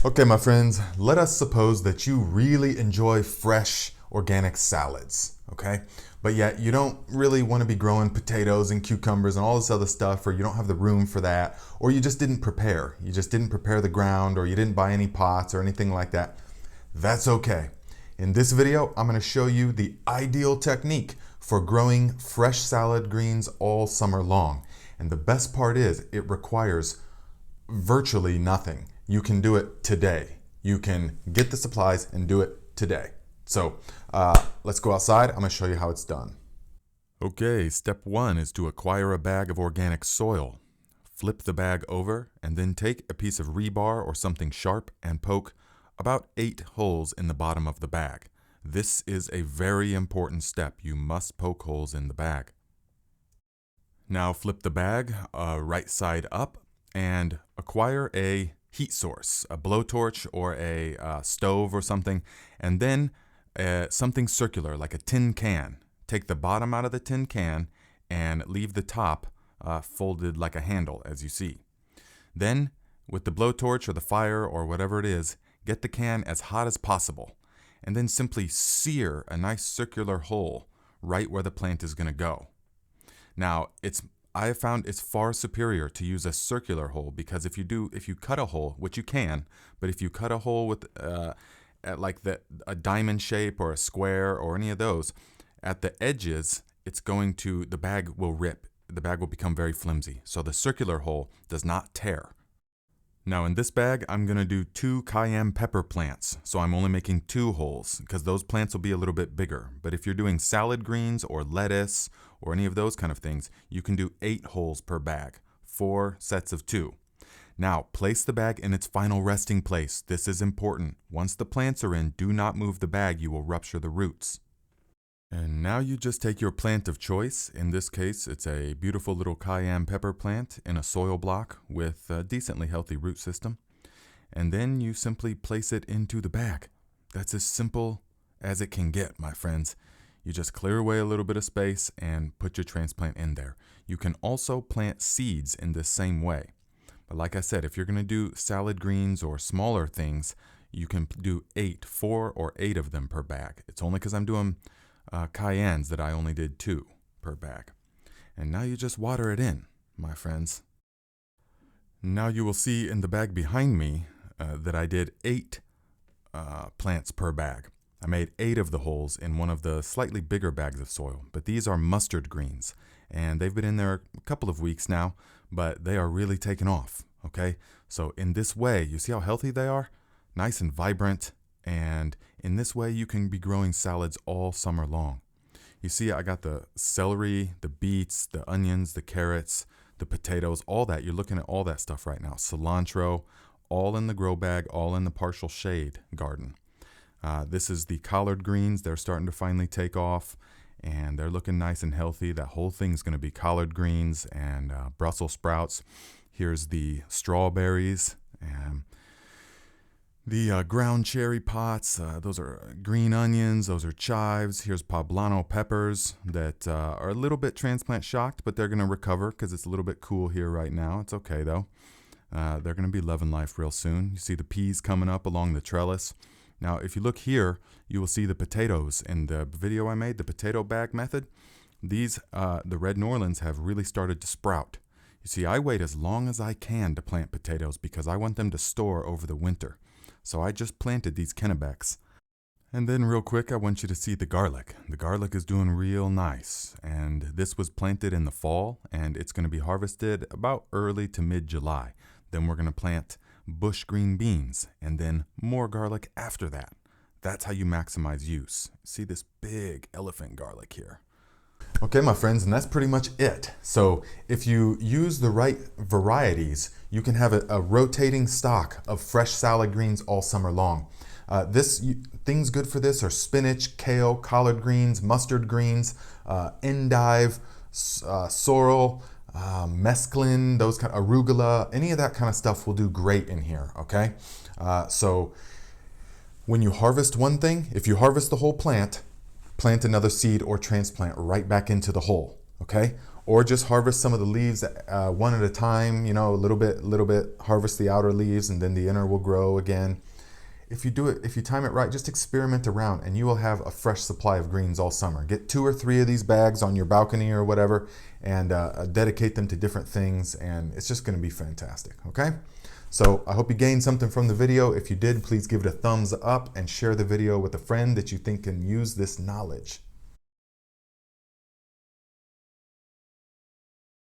Okay, my friends, let us suppose that you really enjoy fresh organic salads, okay? But yet you don't really want to be growing potatoes and cucumbers and all this other stuff, or you don't have the room for that, or you just didn't prepare. You just didn't prepare the ground, or you didn't buy any pots or anything like that. That's okay. In this video, I'm going to show you the ideal technique for growing fresh salad greens all summer long. And the best part is it requires virtually nothing. You can do it today. You can get the supplies and do it today. So let's go outside. I'm going to show you how it's done. Okay, step one is to acquire a bag of organic soil. Flip the bag over and then take a piece of rebar or something sharp and poke about 8 holes in the bottom of the bag. This is a very important step. You must poke holes in the bag. Now flip the bag right side up and acquire a heat source, a blowtorch or a stove or something, and then something circular like a tin can. Take the bottom out of the tin can and leave the top folded like a handle, as you see. Then with the blowtorch or the fire or whatever it is, get the can as hot as possible and then simply sear a nice circular hole right where the plant is going to go. Now, I have found it's far superior to use a circular hole, because if you cut a hole, which you can, but if you cut a hole with like a diamond shape or a square or any of those, at the edges, the bag will rip. The bag will become very flimsy. So the circular hole does not tear. Now in this bag, I'm going to do 2 cayenne pepper plants. So I'm only making 2 holes because those plants will be a little bit bigger. But if you're doing salad greens or lettuce or any of those kind of things, you can do 8 holes per bag, 4 sets of 2. Now place the bag in its final resting place. This is important. Once the plants are in, do not move the bag. You will rupture the roots. And now you just take your plant of choice. In this case, it's a beautiful little cayenne pepper plant in a soil block with a decently healthy root system. And then you simply place it into the bag. That's as simple as it can get, my friends. You just clear away a little bit of space and put your transplant in there. You can also plant seeds in this same way. But like I said, if you're going to do salad greens or smaller things, you can do 4 or 8 of them per bag. It's only because I'm doing cayennes that I only did 2 per bag. And now you just water it in, my friends. Now you will see in the bag behind me that I did 8 plants per bag. I made 8 of the holes in one of the slightly bigger bags of soil, but these are mustard greens, and they've been in there a couple of weeks now, but they are really taking off, okay? So in this way, you see how healthy they are? Nice and vibrant. And in this way, you can be growing salads all summer long. You see, I got the celery, the beets, the onions, the carrots, the potatoes, all that. You're looking at all that stuff right now. Cilantro, all in the grow bag, all in the partial shade garden. This is the collard greens. They're starting to finally take off, and they're looking nice and healthy. That whole thing's going to be collard greens and Brussels sprouts. Here's the strawberries and the ground cherry pots. Those are green onions. Those are chives. Here's poblano peppers that are a little bit transplant shocked, but they're going to recover because it's a little bit cool here right now. It's okay, though. They're going to be loving life real soon. You see the peas coming up along the trellis. Now, if you look here, you will see the potatoes. In the video I made, the potato bag method, these, the red Norlands, have really started to sprout. You see, I wait as long as I can to plant potatoes because I want them to store over the winter. So I just planted these Kennebecks. And then real quick, I want you to see the garlic. The garlic is doing real nice. And this was planted in the fall, and it's going to be harvested about early to mid-July. Then we're going to plant bush green beans and then more garlic after that. That's how you maximize use. See this big elephant garlic here. Okay, my friends, and that's pretty much it. So if you use the right varieties, you can have a rotating stock of fresh salad greens all summer long. Things good for this are spinach, kale, collard greens, mustard greens, endive, sorrel, mesclun, those kind of arugula, any of that kind of stuff will do great in here, okay? So when you harvest one thing, if you harvest the whole plant, plant another seed or transplant right back into the hole, okay? or just harvest some of the leaves one at a time, you know, a little bit, harvest the outer leaves and then the inner will grow again. If you do it, if you time it right, just experiment around and you will have a fresh supply of greens all summer. Get 2 or 3 of these bags on your balcony or whatever and dedicate them to different things, and it's just gonna be fantastic, okay? So I hope you gained something from the video. If you did, please give it a thumbs up and share the video with a friend that you think can use this knowledge.